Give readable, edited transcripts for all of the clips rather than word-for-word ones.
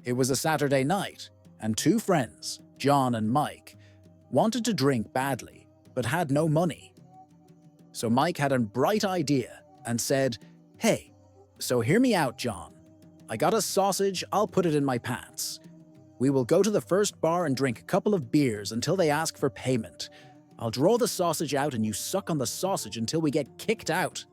It was a Saturday night, and two friends, John and Mike, wanted to drink badly, but had no money. So Mike had a bright idea and said, "Hey, so hear me out, John. I got a sausage, I'll put it in my pants. We will go to the first bar and drink a couple of beers until they ask for payment. I'll draw the sausage out and you suck on the sausage until we get kicked out."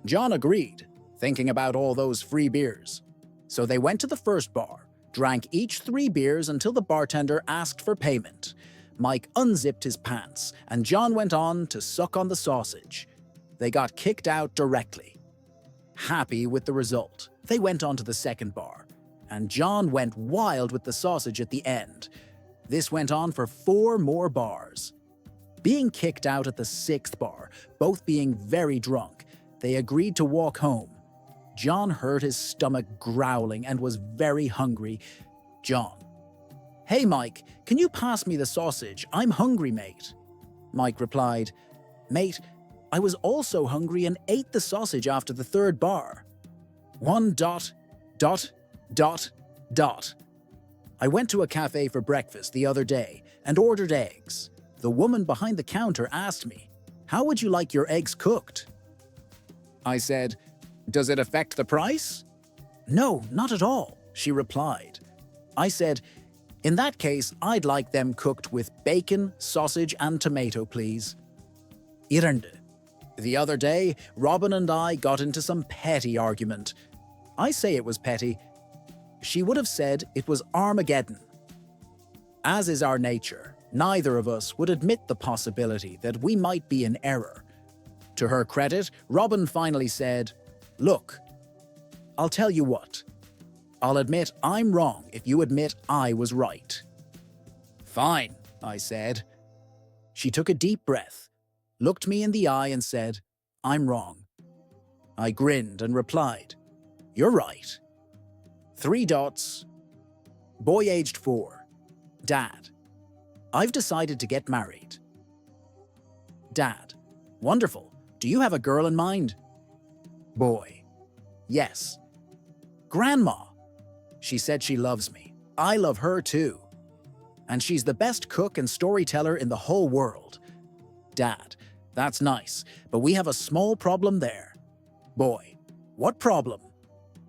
John agreed, thinking about all those free beers. So they went to the first bar, drank each 3 beers until the bartender asked for payment. Mike unzipped his pants, and John went on to suck on the sausage. They got kicked out directly. Happy with the result, they went on to the second bar, and John went wild with the sausage at the end. This went on for 4 more bars. Being kicked out at the 6th bar, both being very drunk, they agreed to walk home. John heard his stomach growling and was very hungry. John: "Hey Mike, can you pass me the sausage? I'm hungry, mate." Mike replied, "Mate, I was also hungry and ate the sausage after the 3rd bar. 1 dot, dot, dot, dot. I went to a cafe for breakfast the other day and ordered eggs. The woman behind the counter asked me, 'How would you like your eggs cooked?' I said, 'Does it affect the price?' 'No, not at all,' she replied. I said, 'In that case, I'd like them cooked with bacon, sausage, and tomato, please.' Irrande. The other day, Robin and I got into some petty argument. I say it was petty. She would have said it was Armageddon. As is our nature, neither of us would admit the possibility that we might be in error. To her credit, Robin finally said, 'Look, I'll tell you what. I'll admit I'm wrong if you admit I was right.' 'Fine,' I said. She took a deep breath, looked me in the eye and said, 'I'm wrong.' I grinned and replied, 'You're right.' 3 dots. Boy aged 4. Dad: 'I've decided to get married.' Dad: 'Wonderful. Do you have a girl in mind?' Boy: 'Yes.' Grandma: 'She said she loves me. I love her too. And she's the best cook and storyteller in the whole world.' Dad: 'That's nice, but we have a small problem there.' Boy: 'What problem?'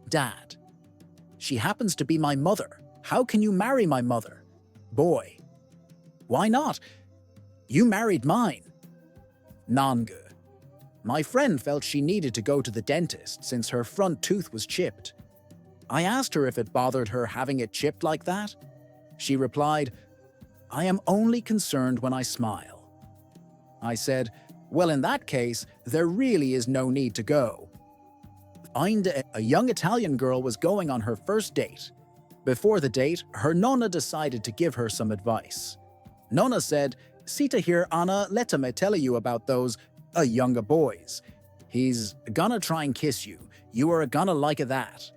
Dad: 'She happens to be my mother. How can you marry my mother?' Boy: 'Why not? You married mine.' Nangu: 'My friend felt she needed to go to the dentist since her front tooth was chipped. I asked her if it bothered her having it chipped like that. She replied, 'I am only concerned when I smile.' I said, 'Well, in that case, there really is no need to go.' A young Italian girl was going on her first date. Before the date, her nonna decided to give her some advice. Nonna said, 'Sita here, Anna, let me tell you about those younger boys. He's gonna try and kiss you. You are gonna like that.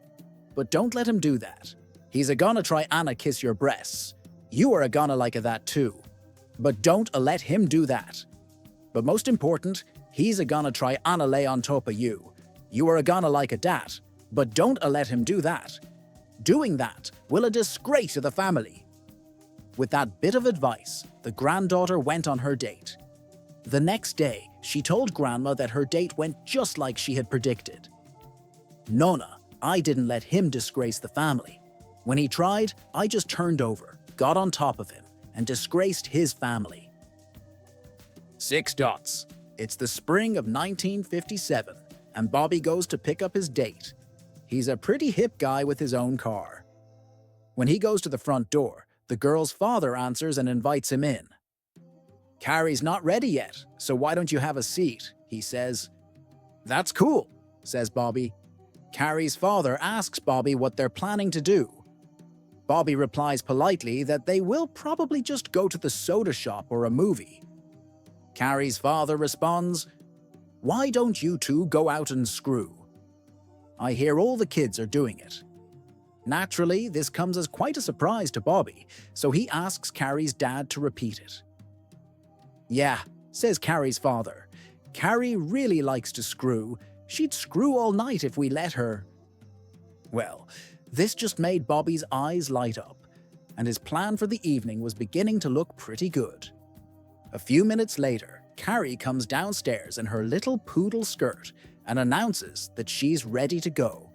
But don't let him do that. He's gonna try Anna kiss your breasts. You are gonna like that too. But don't let him do that. But most important, he's gonna try Anna lay on top of you. You are gonna like that. But don't let him do that. Doing that will a disgrace to the family.' With that bit of advice, the granddaughter went on her date. The next day, she told Grandma that her date went just like she had predicted. 'Nonna, I didn't let him disgrace the family. When he tried, I just turned over, got on top of him, and disgraced his family.' 6 dots. It's the spring of 1957, and Bobby goes to pick up his date. He's a pretty hip guy with his own car. When he goes to the front door, the girl's father answers and invites him in. 'Carrie's not ready yet, so why don't you have a seat?' he says. 'That's cool,' says Bobby. Carrie's father asks Bobby what they're planning to do. Bobby replies politely that they will probably just go to the soda shop or a movie. Carrie's father responds, 'Why don't you two go out and screw? I hear all the kids are doing it.' Naturally, this comes as quite a surprise to Bobby, so he asks Carrie's dad to repeat it. 'Yeah,' says Carrie's father. 'Carrie really likes to screw. She'd screw all night if we let her.' Well, This just made Bobby's eyes light up, and his plan for the evening was beginning to look pretty good. A few minutes later, Carrie comes downstairs in her little poodle skirt and announces that she's ready to go.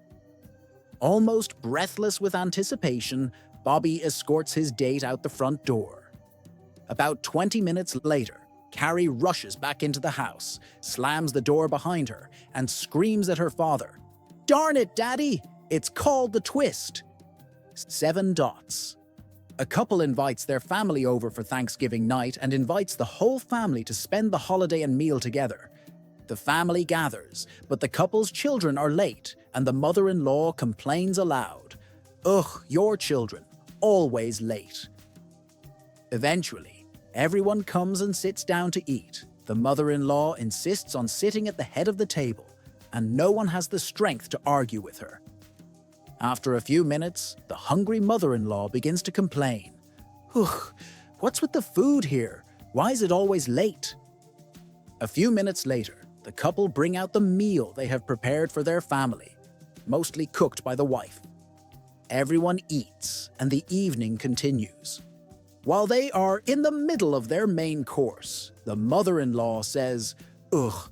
Almost breathless with anticipation, Bobby escorts his date out the front door. About 20 minutes later, Carrie rushes back into the house, slams the door behind her, and screams at her father, "Darn it, Daddy! It's called the twist!" 7 dots. A couple invites their family over for Thanksgiving night and invites the whole family to spend the holiday and meal together. The family gathers, but the couple's children are late, and the mother-in-law complains aloud. "Ugh, your children, always late." Eventually, everyone comes and sits down to eat. The mother-in-law insists on sitting at the head of the table, and no one has the strength to argue with her. After a few minutes, the hungry mother-in-law begins to complain. "Ugh, what's with the food here? Why is it always late?" A few minutes later, the couple bring out the meal they have prepared for their family, mostly cooked by the wife. Everyone eats, and the evening continues. While they are in the middle of their main course, the mother-in-law says, "Ugh,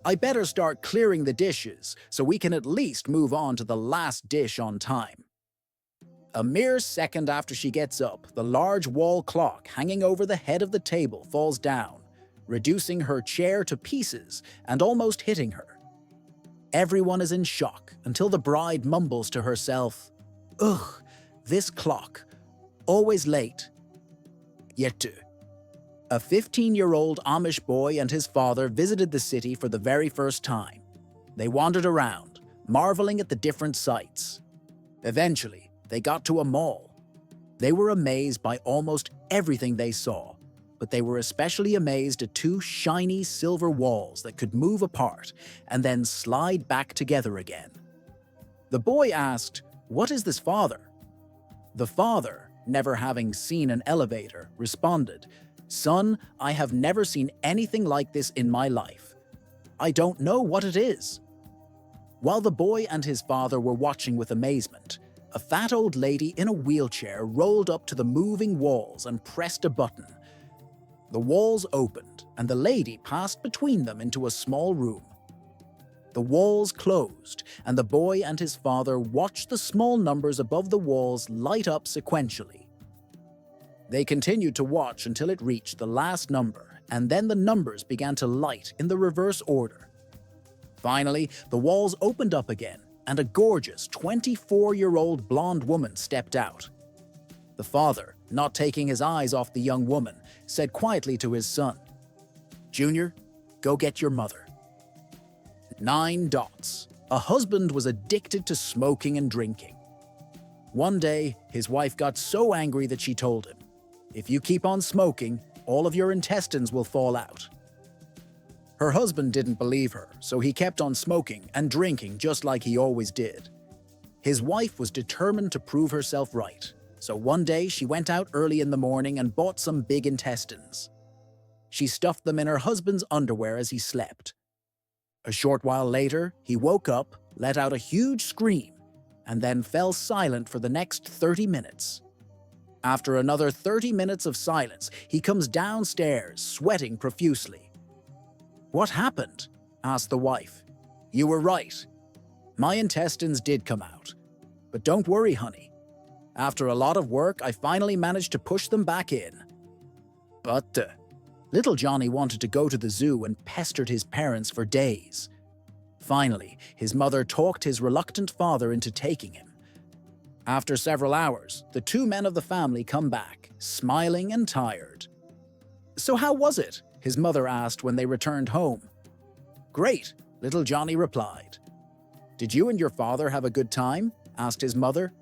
I better start clearing the dishes so we can at least move on to the last dish on time." A mere second after she gets up, the large wall clock hanging over the head of the table falls down, reducing her chair to pieces and almost hitting her. Everyone is in shock until the bride mumbles to herself, "Ugh, this clock, always late." Yetu. A 15-year-old Amish boy and his father visited the city for the very first time. They wandered around, marveling at the different sights. Eventually, they got to a mall. They were amazed by almost everything they saw, but they were especially amazed at 2 shiny silver walls that could move apart and then slide back together again. The boy asked, "What is this, father?" The father, never having seen an elevator, responded, "Son, I have never seen anything like this in my life. I don't know what it is." While the boy and his father were watching with amazement, a fat old lady in a wheelchair rolled up to the moving walls and pressed a button. The walls opened, and the lady passed between them into a small room. The walls closed, and the boy and his father watched the small numbers above the walls light up sequentially. They continued to watch until it reached the last number, and then the numbers began to light in the reverse order. Finally, the walls opened up again, and a gorgeous 24-year-old blonde woman stepped out. The father, not taking his eyes off the young woman, said quietly to his son, "Junior, go get your mother." 9 dots. A husband was addicted to smoking and drinking. One day, his wife got so angry that she told him, "If you keep on smoking, all of your intestines will fall out." Her husband didn't believe her, so he kept on smoking and drinking just like he always did. His wife was determined to prove herself right, so one day she went out early in the morning and bought some big intestines. She stuffed them in her husband's underwear as he slept. A short while later, he woke up, let out a huge scream, and then fell silent for the next 30 minutes. After another 30 minutes of silence, he comes downstairs, sweating profusely. "What happened?" asked the wife. "You were right. My intestines did come out. But don't worry, honey. After a lot of work, I finally managed to push them back in." But little Johnny wanted to go to the zoo and pestered his parents for days. Finally, his mother talked his reluctant father into taking him. After several hours, the 2 men of the family come back, smiling and tired. "So how was it?" his mother asked when they returned home. "Great," little Johnny replied. "Did you and your father have a good time?" asked his mother.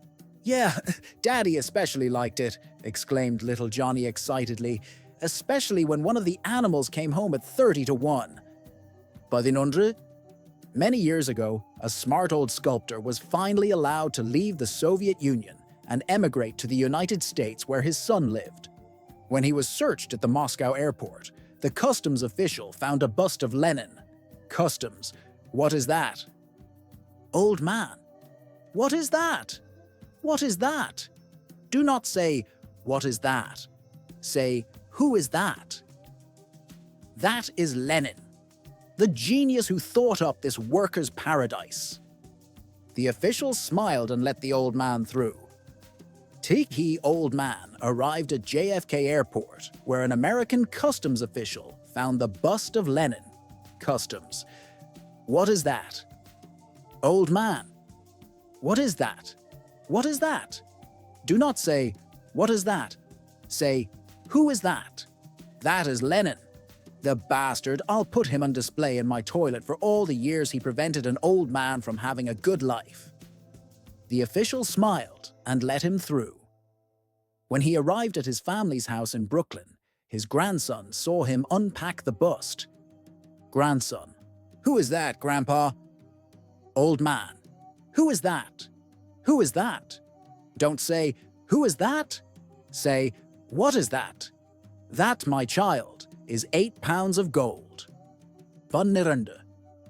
"Yeah, Daddy especially liked it," exclaimed little Johnny excitedly, "especially when one of the animals came home at 30 to 1. Padinondre? Many years ago, a smart old sculptor was finally allowed to leave the Soviet Union and emigrate to the United States where his son lived. When he was searched at the Moscow airport, the customs official found a bust of Lenin. Customs, what is that? Old man, what is that? "What is that?" Do not say, "What is that?" Say, "Who is that?" That is Lenin, the genius who thought up this workers' paradise. The official smiled and let the old man through. Tiki Old Man arrived at JFK Airport, where an American customs official found the bust of Lenin. Customs. "What is that?" Old Man. "What is that? What is that?" Do not say, "What is that?" Say, "Who is that?" That is Lenin. The bastard, I'll put him on display in my toilet for all the years he prevented an old man from having a good life. The official smiled and let him through. When he arrived at his family's house in Brooklyn, his grandson saw him unpack the bust. Grandson. "Who is that, Grandpa?" Old Man. "Who is that? Who is that?" Don't say, "Who is that?" Say, "What is that?" That, my child, is 8 pounds of gold. Vaniranda.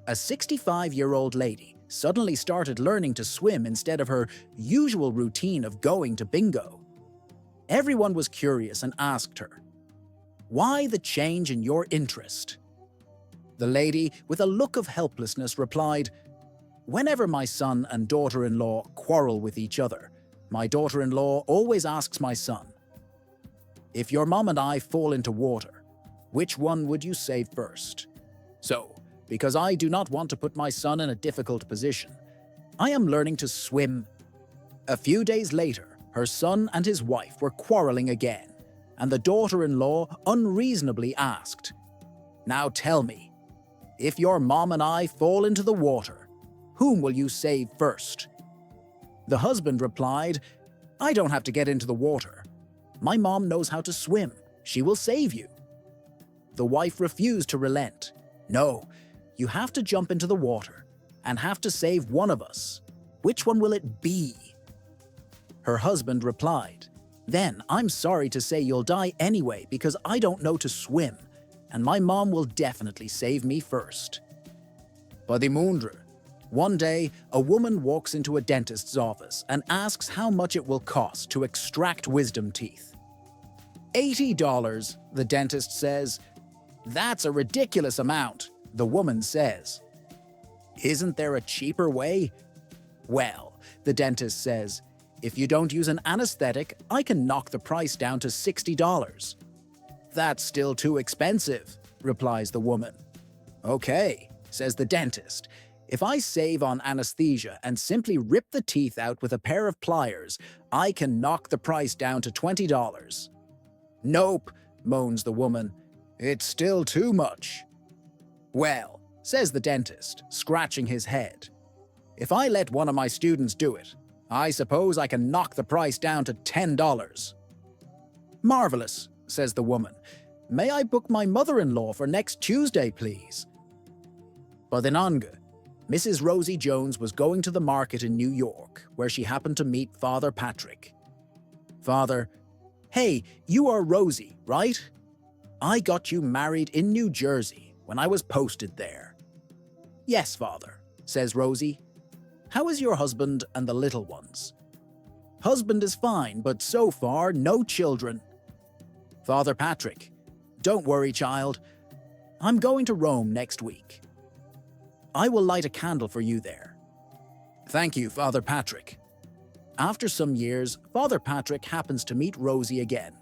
A 65-year-old lady suddenly started learning to swim instead of her usual routine of going to bingo. Everyone was curious and asked her, "Why the change in your interest?" The lady, with a look of helplessness, replied, "Whenever my son and daughter-in-law quarrel with each other, my daughter-in-law always asks my son, 'If your mom and I fall into water, which one would you save first?' So, because I do not want to put my son in a difficult position, I am learning to swim." A few days later, her son and his wife were quarreling again, and the daughter-in-law unreasonably asked, "Now tell me, if your mom and I fall into the water, whom will you save first?" The husband replied, "I don't have to get into the water. My mom knows how to swim. She will save you." The wife refused to relent. "No, you have to jump into the water and have to save one of us. Which one will it be?" Her husband replied, "Then I'm sorry to say you'll die anyway because I don't know to swim, and my mom will definitely save me first." Padimundra. One day, a woman walks into a dentist's office and asks how much it will cost to extract wisdom teeth. $80, the dentist says. "That's a ridiculous amount," the woman says. "Isn't there a cheaper way?" "Well," the dentist says, "if you don't use an anesthetic, I can knock the price down to $60. "That's still too expensive," replies the woman. "Okay," says the dentist. "If I save on anesthesia and simply rip the teeth out with a pair of pliers, I can knock the price down to $20. "Nope," moans the woman. "It's still too much." "Well," says the dentist, scratching his head, "if I let one of my students do it, I suppose I can knock the price down to $10. "Marvelous," says the woman. "May I book my mother-in-law for next Tuesday, please?" Padinanga. Mrs. Rosie Jones was going to the market in New York, where she happened to meet Father Patrick. "Father, hey, you are Rosie, right? I got you married in New Jersey when I was posted there." "Yes, Father," says Rosie. "How is your husband and the little ones?" "Husband is fine, but so far, no children." "Father Patrick, don't worry, child. I'm going to Rome next week. I will light a candle for you there." "Thank you, Father Patrick." After some years, Father Patrick happens to meet Rosie again.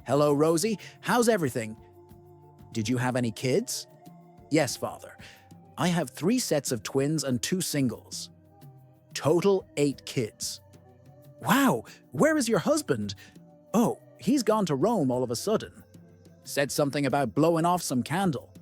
"Hello, Rosie. How's everything?" "Did you have any kids?" "Yes, Father. I have 3 sets of twins and 2 singles. Total 8 kids." "Wow, where is your husband?" "Oh, he's gone to Rome all of a sudden. Said something about blowing off some candle.